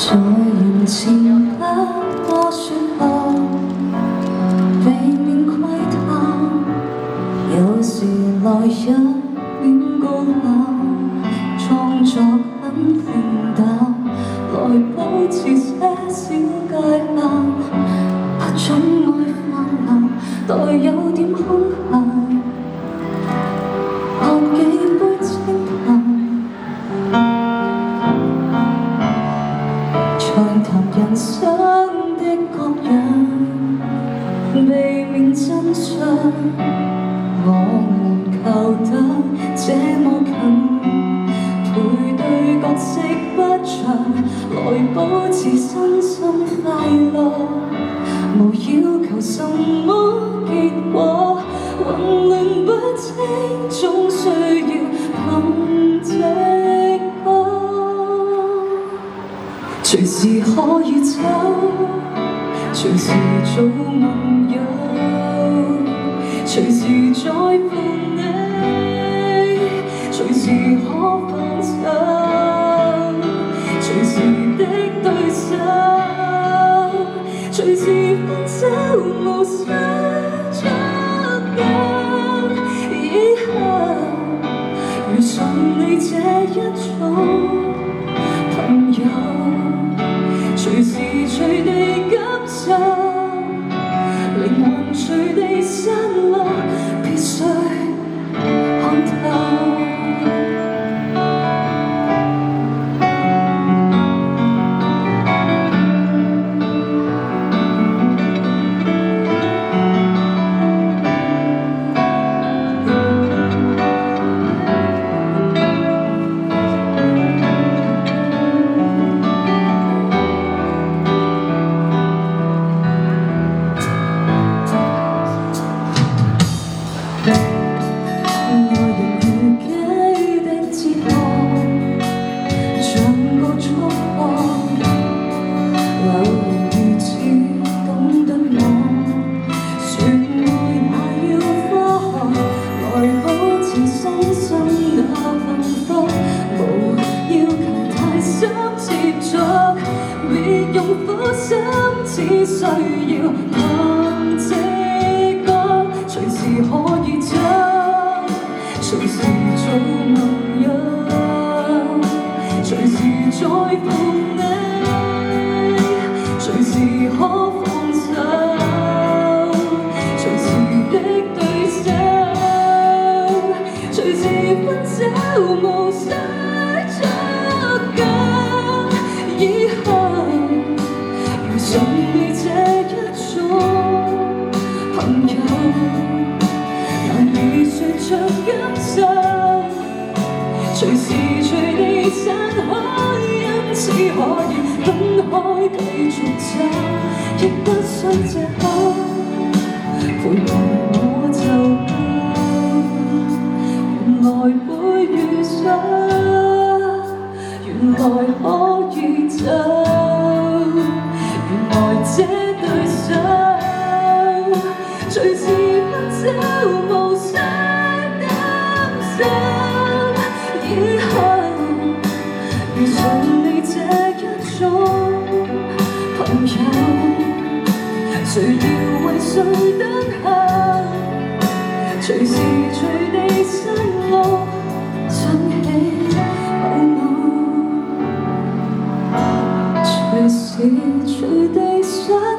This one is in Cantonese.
在人前不多說話，避免窺探。有時來一臉高冷，裝作很平淡，來保持些小界限。那種愛泛濫，待有點空閒，喝幾杯清淡。 暢談人生的各樣，避免真相。我們靠得這麼近，配對角色不詳，來保持身心快樂，無要求什麼結果，混亂不清，總需要憑直覺。 隨時可以走，隨時做盟友，隨時在乎你，隨時可放手，隨時的對手，隨時分手無需足夠。以後遇上你這一種朋友。 隨時隨地感受，靈魂隨地散落，必須看透。 別用苦心，只需要憑直覺，隨時可以走，隨時做盟友，隨時在乎你，隨時可放手，隨時的對手，隨時分手無需足夠。 以後遇上你這一種朋友，難以說着感受，隨時隨地散開，因此可以分開繼續走，亦不需藉口，陪伴我就夠。原來會遇上，原來可以走，原來這對手，隨時分手無需擔心。以後遇上你這一種朋友，誰要為誰等候？隨時隨地失落，想起某某。隨時隨地想。